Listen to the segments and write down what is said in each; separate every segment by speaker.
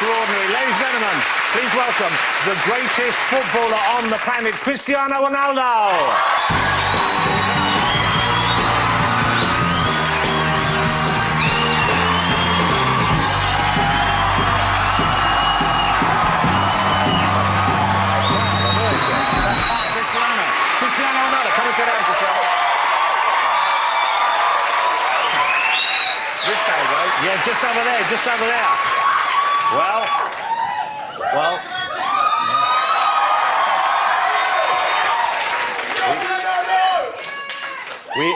Speaker 1: extraordinary. Ladies and gentlemen, please welcome the greatest footballer on the planet, Cristiano Ronaldo. Cristiano Ronaldo, come and sit down, Cristiano. This side, right? Yeah, just over there, just over there. Well.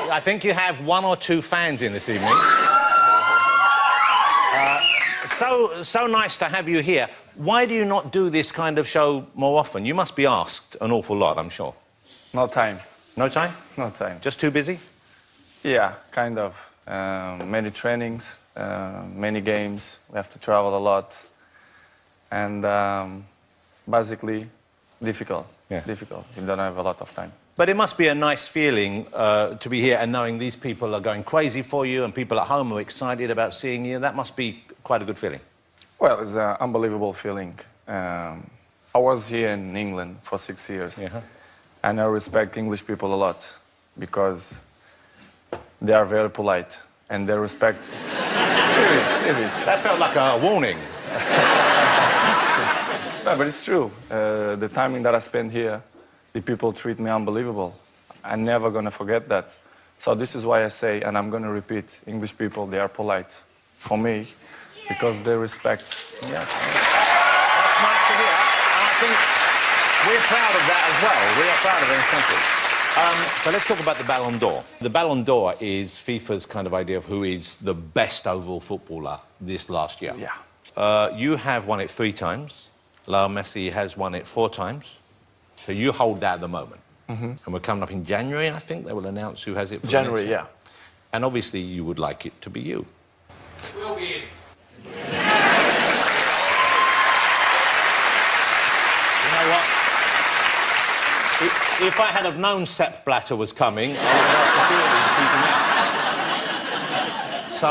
Speaker 1: I think you have one or two fans in this evening. So nice to have you here. Why do you not do this kind of show more often? You must be asked an awful lot, I'm sure.
Speaker 2: No time.
Speaker 1: No time?
Speaker 2: No time.
Speaker 1: Just too busy?
Speaker 2: Yeah, kind of. Many trainings, many games. We have to travel a lot. And basically, difficult.
Speaker 1: Yeah.
Speaker 2: Difficult. We don't have a lot of time.
Speaker 1: But it must be a nice feeling to be here and knowing these people are going crazy for you and people at home are excited about seeing you. That must be quite a good feeling.
Speaker 2: Well, it's an unbelievable feeling. I was here in England for 6 years.
Speaker 1: Yeah.
Speaker 2: And I respect English people a lot because they are very polite and they respect... Serious.
Speaker 1: That felt like a warning.
Speaker 2: No, but it's true. The timing that I spent here, the people treat me unbelievable. I'm never going to forget that. So this is why I say, and I'm going to repeat, English people, they are polite for me because they respect.
Speaker 1: Yeah. That's nice to hear. And I think we're proud of that as well. We are proud of it in country. So let's talk about the Ballon d'Or. The Ballon d'Or is FIFA's kind of idea of who is the best overall footballer this last year.
Speaker 2: Yeah.
Speaker 1: You have won it 3 times. Lionel Messi has won it 4 times. So you hold that at the moment. And we're coming up in January, I think. They will announce who has it for
Speaker 2: January,
Speaker 1: the next
Speaker 2: yeah.
Speaker 1: year. And obviously you would like it to be you.
Speaker 3: Will be.
Speaker 1: You know what? If I had have known Sepp Blatter was coming, I would have keeping out. So,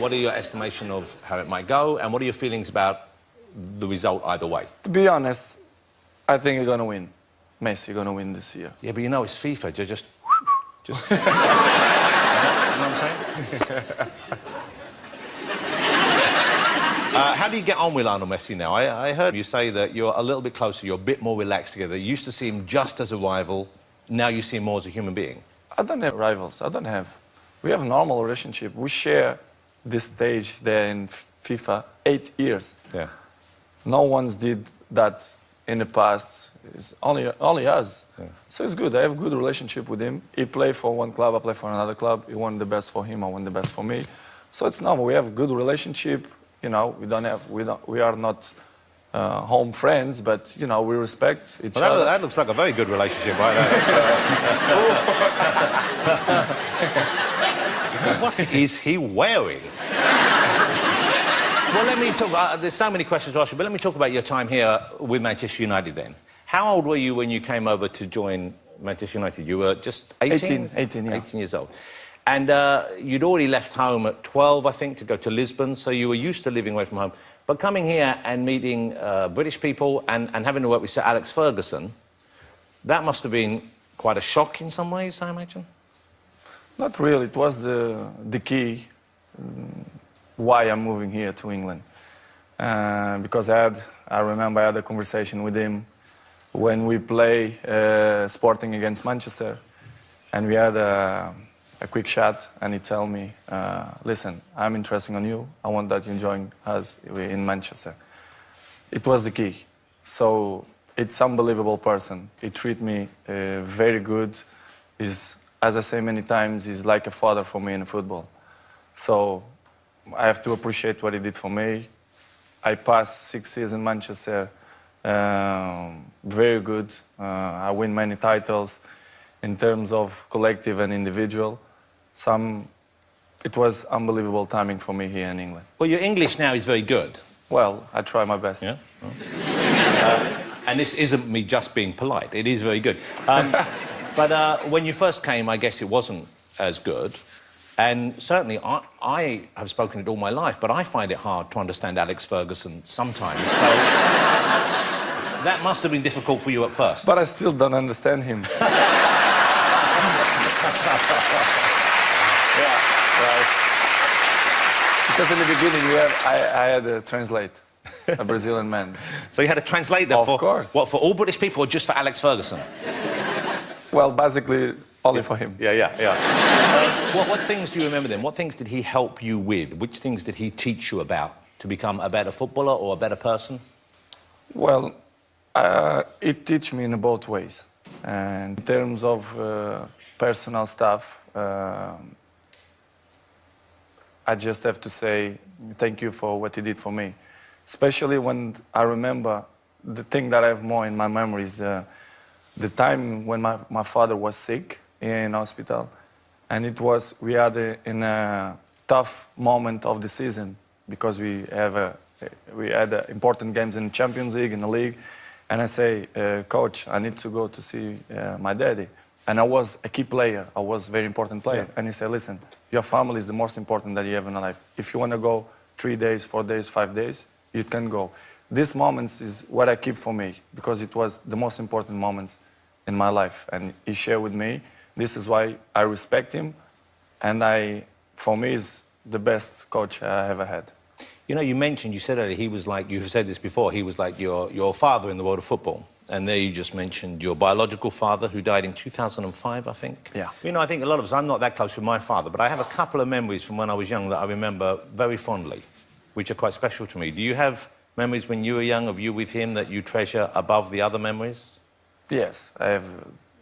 Speaker 1: what are your estimation of how it might go, and what are your feelings about the result either way?
Speaker 2: To be honest, I think you're going to win. Messi going to win this year.
Speaker 1: Yeah, but you know, it's FIFA. You're just... You know what I'm saying? How do you get on with Lionel Messi now? I heard you say that you're a little bit closer, you're a bit more relaxed together. You used to see him just as a rival, now you see him more as a human being.
Speaker 2: I don't have rivals, I don't have. We have a normal relationship. We share this stage there in FIFA 8 years.
Speaker 1: Yeah.
Speaker 2: No one's did that in the past. It's only us. Yeah. So it's good. I have a good relationship with him. He play for one club, I play for another club. He want the best for him, I want the best for me. So it's normal. We have a good relationship. You know, we are not home friends, but you know, we respect each other.
Speaker 1: That looks like a very good relationship, right? What is he wearing? Well, let me talk. There's so many questions to ask you, but let me talk about your time here with Manchester United. Then, how old were you when you came over to join Manchester United? You were just 18?
Speaker 2: 18, yeah.
Speaker 1: 18 years old. And you'd already left home at 12, I think, to go to Lisbon, so you were used to living away from home. But coming here and meeting British people and having to work with Sir Alex Ferguson, that must have been quite a shock in some ways, I imagine?
Speaker 2: Not really. It was the key why I'm moving here to England. Because I remember I had a conversation with him when we play Sporting against Manchester, and we had a quick chat, and he told me, listen, I'm interested in you. I want that you join us in Manchester. It was the key. So it's unbelievable person. He treat me very good. He's, as I say many times, he's like a father for me in football. So I have to appreciate what he did for me. I passed 6 years in Manchester, very good. I win many titles in terms of collective and individual. It was unbelievable timing for me here in England.
Speaker 1: Well, your English now is very good.
Speaker 2: Well, I try my best.
Speaker 1: Yeah? And this isn't me just being polite. It is very good. But when you first came, I guess it wasn't as good. And certainly, I have spoken it all my life, but I find it hard to understand Alex Ferguson sometimes. So that must have been difficult for you at first.
Speaker 2: But I still don't understand him.
Speaker 1: Yeah, right.
Speaker 2: Because in the beginning, I had to translate, a Brazilian man.
Speaker 1: So you had to translate that
Speaker 2: Of
Speaker 1: for...
Speaker 2: course.
Speaker 1: What, for all British people or just for Alex Ferguson?
Speaker 2: Well, basically, only for him.
Speaker 1: Yeah. What things do you remember then? What things did he help you with? Which things did he teach you about to become a better footballer or a better person?
Speaker 2: Well, it teach me in both ways. And in terms of personal stuff, I just have to say thank you for what he did for me. Especially when I remember the thing that I have more in my memory is the time when my father was sick in hospital. And we had in a tough moment of the season because we had important games in the Champions League, in the league. And I say, coach, I need to go to see my daddy. And I was a key player. I was a very important player. Yeah. And he said, listen, your family is the most important that you have in your life. If you want to go 3 days, 4 days, 5 days, you can go. These moments is what I keep for me because it was the most important moments in my life. And he shared with me. This is why I respect him. And for me, is the best coach I ever had.
Speaker 1: You know, you said earlier, he was like, you've said this before, he was like your father in the world of football. And there you just mentioned your biological father, who died in 2005, I think.
Speaker 2: Yeah.
Speaker 1: You know, I think a lot of us, I'm not that close with my father, but I have a couple of memories from when I was young that I remember very fondly, which are quite special to me. Do you have memories when you were young of you with him that you treasure above the other memories?
Speaker 2: Yes, I have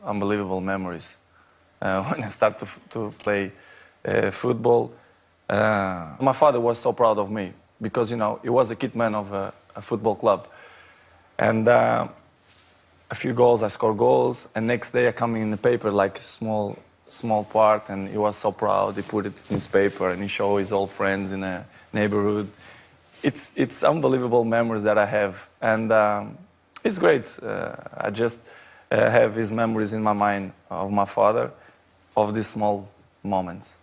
Speaker 2: unbelievable memories. When I started to play football, my father was so proud of me because, you know, he was a kid man of a football club. And a few goals, I scored goals, and next day I come in the paper like a small part, and he was so proud. He put it in his paper and he showed his old friends in a neighborhood. It's unbelievable memories that I have, and it's great. I just have his memories in my mind of my father, of these small moments.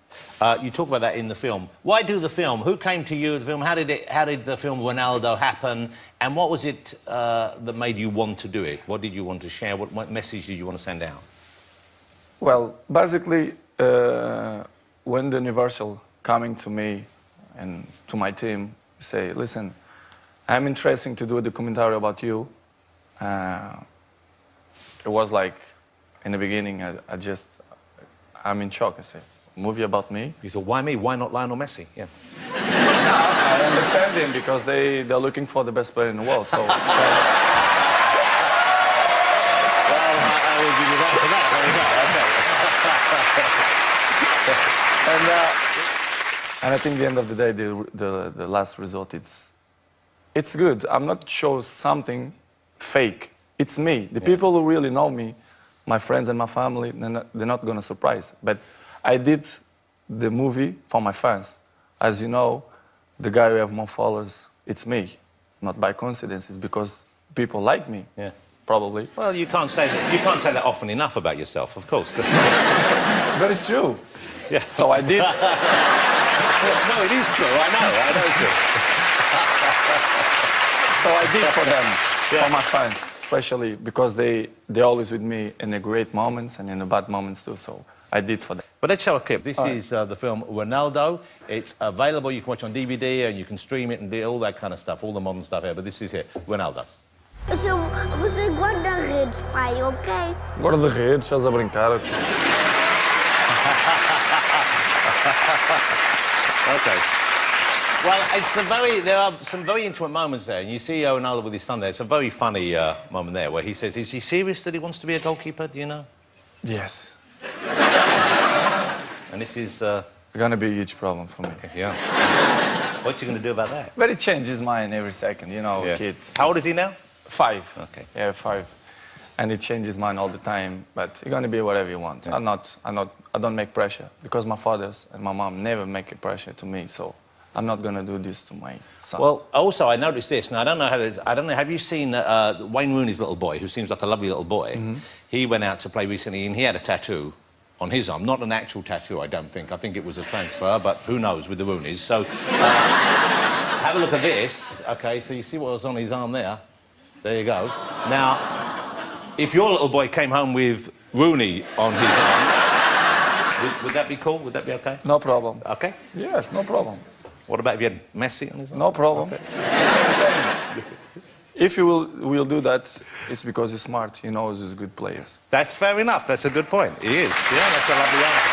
Speaker 1: You talk about that in the film. Why do the film? Who came to you with the film? How did the film Ronaldo happen? And what was it that made you want to do it? What did you want to share? What message did you want to send out?
Speaker 2: Well, basically, when the Universal coming to me and to my team, say, listen, I'm interested to do a documentary about you. It was like, in the beginning, I'm in shock. I said, movie about me?
Speaker 1: You thought, why me? Why not Lionel Messi? Yeah.
Speaker 2: I understand him because they're looking for the best player in the world. So it's
Speaker 1: Well, I will give you that for that. There you go. Okay.
Speaker 2: And I think at the end of the day, the last result, it's good. I'm not showing something fake. It's me. The people who really know me, my friends and my family, they're not going to surprise. But I did the movie for my fans. As you know, the guy who have more followers, it's me. Not by coincidence, it's because people like me.
Speaker 1: Yeah.
Speaker 2: Probably.
Speaker 1: Well, you can't say that often enough about yourself, of course.
Speaker 2: But it's true.
Speaker 1: Yeah.
Speaker 2: So I did.
Speaker 1: No, it is true. I know it's true.
Speaker 2: So I did for them, for my fans, especially because they're always with me in the great moments and in the bad moments too. So I did for them.
Speaker 1: But let's show a clip. This is the film Ronaldo. It's available. You can watch on DVD and you can stream it and do all that kind of stuff, all the modern stuff here. But this is it, Ronaldo.
Speaker 3: Você guarda-redes, pai, ok?
Speaker 2: Guarda-redes, estás a brincar.
Speaker 1: Okay. Well, there are some very intimate moments there. And you see Ronaldo with his son there. It's a very funny moment there where he says, is he serious that he wants to be a goalkeeper? Do you know?
Speaker 2: Yes.
Speaker 1: And this is...
Speaker 2: Going to be a huge problem for me.
Speaker 1: Okay, yeah. What are you going to do about that?
Speaker 2: But it changes mind every second, you know, kids.
Speaker 1: How old is he now?
Speaker 2: 5.
Speaker 1: Okay.
Speaker 2: Yeah, 5. And it changes mind all the time, but you're going to be whatever you want. Yeah. I don't make pressure because my fathers and my mom never make a pressure to me, so I'm not going to do this to my son.
Speaker 1: Well, also, I noticed this. Now, I don't know, have you seen Wayne Rooney's little boy, who seems like a lovely little boy? Mm-hmm. He went out to play recently and he had a tattoo on his arm. Not an actual tattoo, I don't think. I think it was a transfer, but who knows with the Roonies. So have a look at this. OK, so you see what was on his arm there? There you go. Now, if your little boy came home with Rooney on his arm, would that be cool? Would that be OK?
Speaker 2: No problem.
Speaker 1: OK?
Speaker 2: Yes, no problem.
Speaker 1: What about if you had Messi on his arm?
Speaker 2: No problem.
Speaker 1: Okay.
Speaker 2: If you will do that, it's because he's smart. He knows he's good players.
Speaker 1: That's fair enough. That's a good point. He is. Yeah, that's a lovely answer.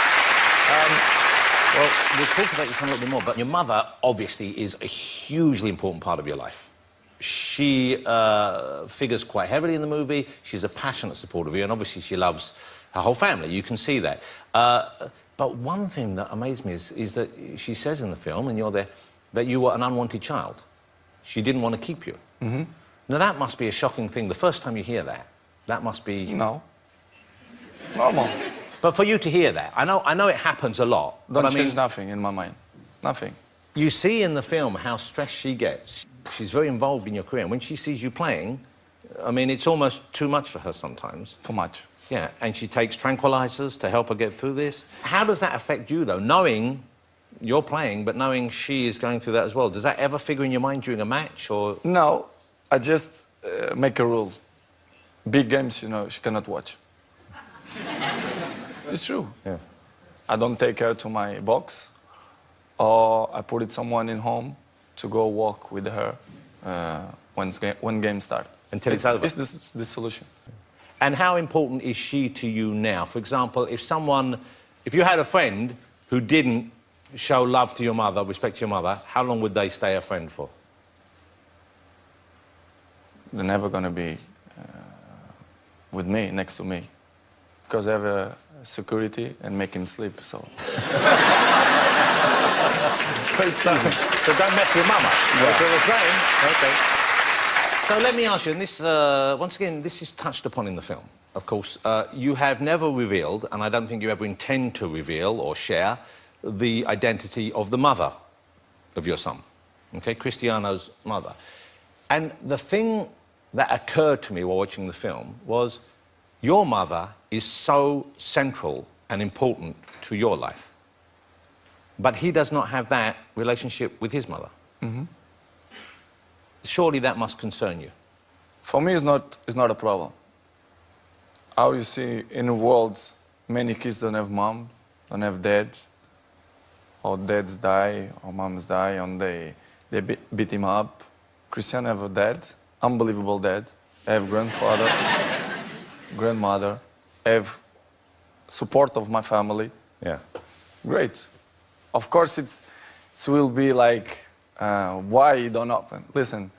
Speaker 1: Well, we'll talk about this a little bit more, but your mother, obviously, is a hugely important part of your life. She figures quite heavily in the movie. She's a passionate supporter of you, and obviously she loves her whole family. You can see that. But one thing that amazed me is that she says in the film, and you're there, that you were an unwanted child. She didn't want to keep you. Mm-hmm. Now, that must be a shocking thing. The first time you hear that, that must be...
Speaker 2: No. Normal.
Speaker 1: But for you to hear that, I know it happens a lot.
Speaker 2: Don't change nothing in my mind. Nothing.
Speaker 1: You see in the film how stressed she gets. She's very involved in your career. And when she sees you playing, I mean, it's almost too much for her sometimes.
Speaker 2: Too much.
Speaker 1: Yeah, and she takes tranquilizers to help her get through this. How does that affect you, though, knowing you're playing, but knowing she is going through that as well? Does that ever figure in your mind during a match, or...?
Speaker 2: No, I just make a rule. Big games, you know, she cannot watch. It's true.
Speaker 1: Yeah.
Speaker 2: I don't take her to my box, or I put it someone in home to go walk with her when game starts.
Speaker 1: Until it's over?
Speaker 2: It's the solution.
Speaker 1: And how important is she to you now? For example, if you had a friend who didn't show love to your mother, respect to your mother, how long would they stay a friend for?
Speaker 2: They're never going to be with me, next to me, because I have a security and make him sleep, so...
Speaker 1: So don't mess with mama.
Speaker 2: Yeah.
Speaker 1: That's what we're saying. Okay. So let me ask you, and this, once again, this is touched upon in the film, of course. You have never revealed, and I don't think you ever intend to reveal or share, the identity of the mother of your son, okay, Cristiano's mother. And the thing that occurred to me while watching the film was your mother is so central and important to your life. But he does not have that relationship with his mother. Mm-hmm. Surely that must concern you.
Speaker 2: For me, it's not a problem. How you see in the world, many kids don't have mom, don't have dads, or dads die, or moms die, and they beat him up. Cristiano have a dad, unbelievable dad. I have grandfather, grandmother, I have support of my family.
Speaker 1: Yeah.
Speaker 2: Great. Of course, it will be like, why it don't happen? Listen,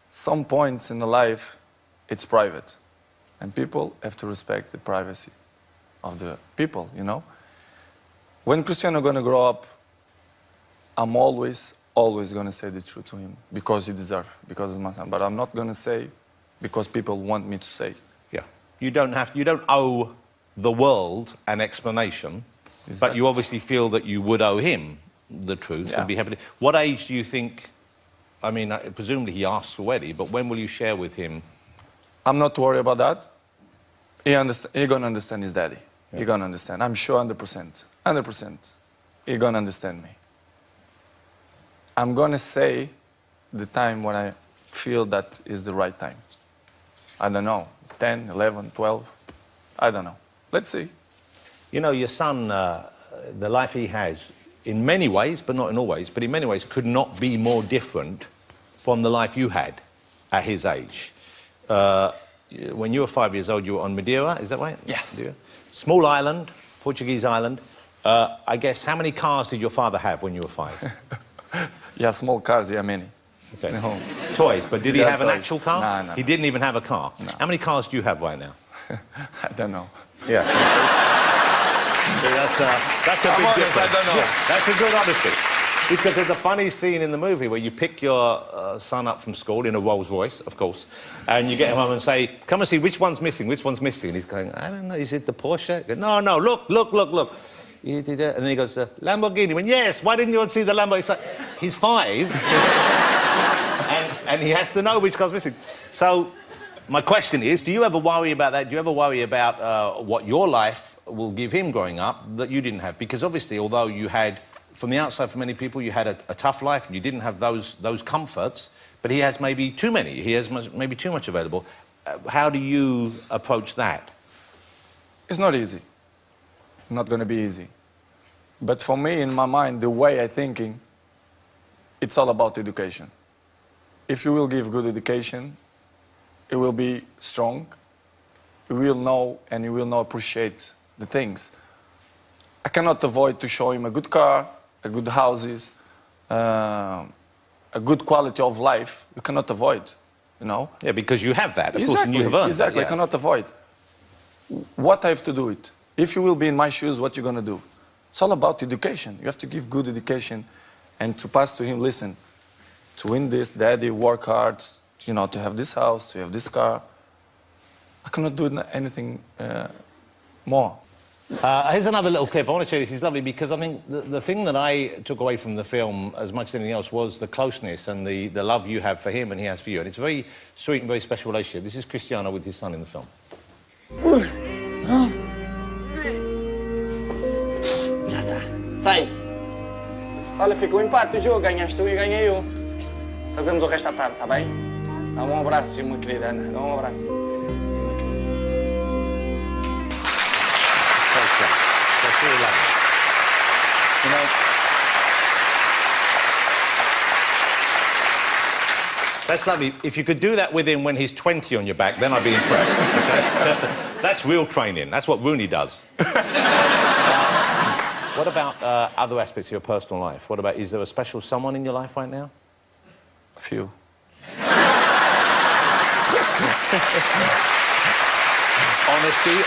Speaker 2: some points in the life, it's private. And people have to respect the privacy of the people, you know? When Cristiano gonna grow up, I'm always gonna say the truth to him because he deserves, because it's my son. But I'm not gonna say because people want me to say.
Speaker 1: Yeah. You don't owe the world an explanation, exactly. But you obviously feel that you would owe him the truth, yeah. And be happy to... What age do you think... I mean, presumably he asks already, but when will you share with him?
Speaker 2: I'm not worried about that. He's gonna understand his daddy. Yeah. He's gonna understand. I'm sure 100%. 100%. He's gonna understand me. I'm gonna say the time when I feel that is the right time. I don't know, 10, 11, 12, I don't know. Let's see.
Speaker 1: You know, your son, the life he has, in many ways, but not in all ways, but in many ways, could not be more different from the life you had at his age. When you were 5 years old, you were on Madeira, is that right?
Speaker 2: Yes.
Speaker 1: Madeira. Small island, Portuguese island. I guess, how many cars did your father have when you were 5?
Speaker 2: Yeah, small cars, yeah, many.
Speaker 1: Okay.
Speaker 2: No.
Speaker 1: Toys, but did he have an actual car?
Speaker 2: No.
Speaker 1: He didn't even have a car?
Speaker 2: No.
Speaker 1: How many cars do you have right now?
Speaker 2: I don't know.
Speaker 1: Yeah. That's a big difference.
Speaker 2: I don't know.
Speaker 1: Yeah, that's a good honesty. Because there's a funny scene in the movie where you pick your son up from school in a Rolls Royce, of course, and you get him home and say, come and see which one's missing, which one's missing. And he's going, I don't know, is it the Porsche? Goes, no, look. You did it. And then he goes, Lamborghini. He went, yes, why didn't you want to see the Lamborghini? Like, he's 5, and he has to know which car's missing. So My question is, do you ever worry about that? Do you ever worry about what your life will give him growing up that you didn't have? Because obviously, although you had, from the outside for many people, you had a tough life and you didn't have those comforts, but he has maybe too many. He has maybe too much available. How do you approach that?
Speaker 2: It's not easy. Not going to be easy. But for me, in my mind, the way I'm thinking, it's all about education. If you will give good education, it will be strong. You will know and you will know appreciate the things. I cannot avoid to show him a good car, a good houses, a good quality of life. You cannot avoid, you know.
Speaker 1: Yeah, because you have that, of
Speaker 2: exactly,
Speaker 1: course, and you have earned
Speaker 2: exactly.
Speaker 1: that, yeah.
Speaker 2: I cannot avoid. What I have to do it? If you will be in my shoes, what you're gonna do? It's all about education. You have to give good education and to pass to him, listen, to win this, daddy, work hard, you know, to have this house, to have this car. I cannot do anything more.
Speaker 1: Here's another little clip. I want to show you this. It's lovely because I think the thing that I took away from the film as much as anything else was the closeness and the love you have for him and he has for you. And it's a very sweet and very special relationship. This is Cristiano with his son in the film.
Speaker 4: Já tá. Sai. Olha, fica o empate do jogo. Ganhaste tu e ganhei eu. Fazemos o resto à tarde, tá bem? Dá um abraço, minha querida Ana. Dá um abraço.
Speaker 1: That's really lovely. You know, that's lovely. If you could do that with him when he's 20 on your back, then I'd be impressed. Okay? That's real training. That's what Rooney does. What about other aspects of your personal life? What about, is there a special someone in your life right now?
Speaker 2: A few.
Speaker 1: Honesty.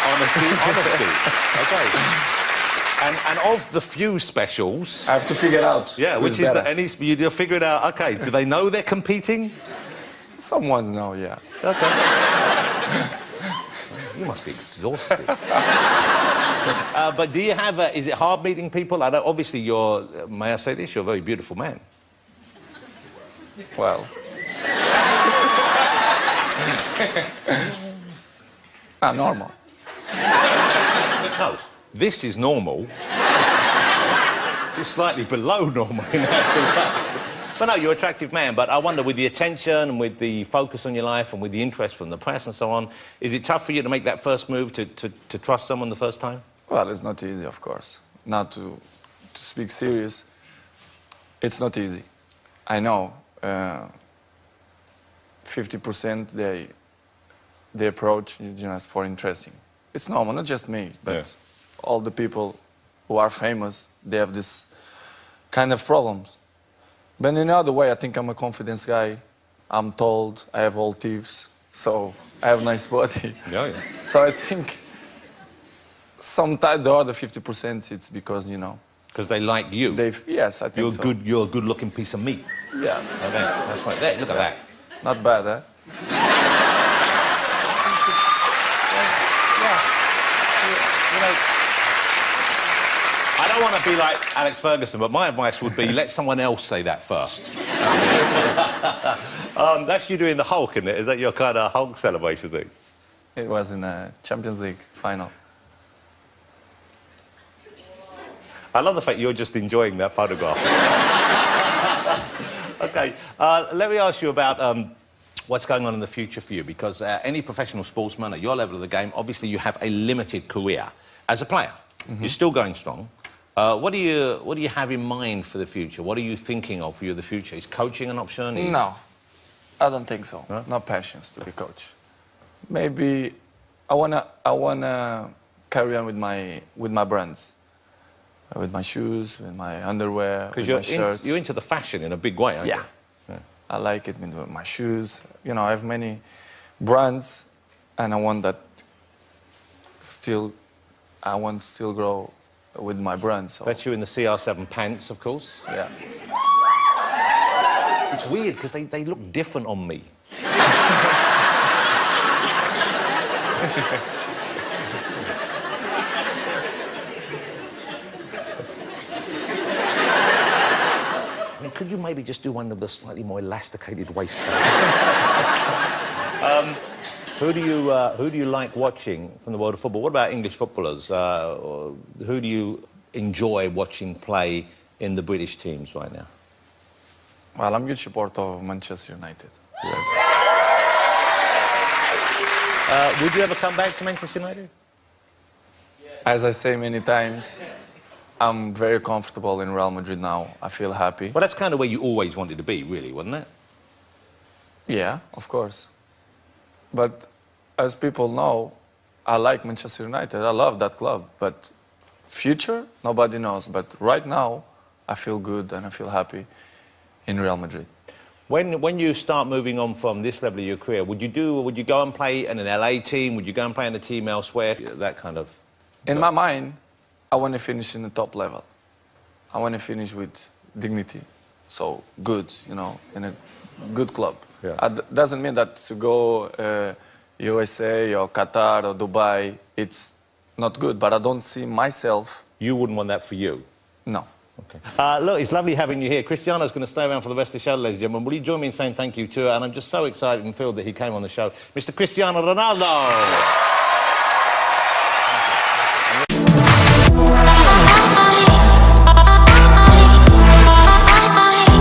Speaker 1: Okay. And of the few specials...
Speaker 2: I have to figure it out.
Speaker 1: Yeah, which is that, and you'll figure it out. Okay, do they know they're competing?
Speaker 2: Some ones know, yeah.
Speaker 1: Okay. You must be exhausted. But do you have is it hard meeting people? Obviously, may I say this, you're a very beautiful man.
Speaker 2: Well. Normal.
Speaker 1: No, this is normal. This is slightly below normal in actual fact. But no, you're an attractive man. But I wonder, with the attention and with the focus on your life and with the interest from the press and so on, is it tough for you to make that first move, to trust someone the first time?
Speaker 2: Well, it's not easy, of course. Not to speak serious, it's not easy. I know 50% they approach just for interesting. It's normal, not just me, but all the people who are famous, they have this kind of problems. But in another way, I think I'm a confidence guy. I'm told I have all teeth, so I have a nice body.
Speaker 1: Yeah.
Speaker 2: So I think sometimes the other 50% it's because, you know.
Speaker 1: Because they like you.
Speaker 2: Yes, I think so.
Speaker 1: You're a good-looking piece of meat.
Speaker 2: Yeah.
Speaker 1: Okay, that's right. There, look at that.
Speaker 2: Not bad, eh?
Speaker 1: You know, I don't want to be like Alex Ferguson, but my advice would be let someone else say that first. That's you doing the Hulk, isn't it? Is that your kind of Hulk celebration thing?
Speaker 2: It was in a Champions League final.
Speaker 1: I love the fact you're just enjoying that photograph. Okay, let me ask you about what's going on in the future for you, because any professional sportsman at your level of the game, obviously you have a limited career as a player. Mm-hmm. You're still going strong. What do you have in mind for the future? What are you thinking of for the future? Is coaching an option?
Speaker 2: No, I don't think so.
Speaker 1: No?
Speaker 2: No passions to be coach. Maybe I wanna carry on with my brands. With my shoes, with my underwear, with my shirts.
Speaker 1: You're into the fashion in a big way, aren't you?
Speaker 2: Yeah. I like it with my shoes. You know, I have many brands, and I want still grow with my brands. So.
Speaker 1: That's you in the CR7 pants, of course.
Speaker 2: Yeah.
Speaker 1: It's weird because they look different on me. Could you maybe just do one of the slightly more elasticated waistbands? Who do you like watching from the world of football? What about English footballers? Who do you enjoy watching play in the British teams right now?
Speaker 2: Well, I'm a huge supporter of Manchester United. Yes.
Speaker 1: Would you ever come back to Manchester United?
Speaker 2: As I say many times, I'm very comfortable in Real Madrid now. I feel happy.
Speaker 1: Well, that's kind of where you always wanted to be, really, wasn't it?
Speaker 2: Yeah, of course. But as people know, I like Manchester United. I love that club. But future, nobody knows. But right now, I feel good and I feel happy in Real Madrid.
Speaker 1: When you start moving on from this level of your career, would you go and play in an LA team? Would you go and play in a team elsewhere? That kind of...
Speaker 2: In my mind, I want to finish in the top level. I want to finish with dignity. So good, you know, in a good club.
Speaker 1: Yeah.
Speaker 2: Doesn't mean that to go USA or Qatar or Dubai, it's not good, but I don't see myself...
Speaker 1: You wouldn't want that for you?
Speaker 2: No.
Speaker 1: Okay. Look, it's lovely having you here. Cristiano's going to stay around for the rest of the show, ladies and gentlemen. Will you join me in saying thank you to her? And I'm just so excited and thrilled that he came on the show. Mr. Cristiano Ronaldo!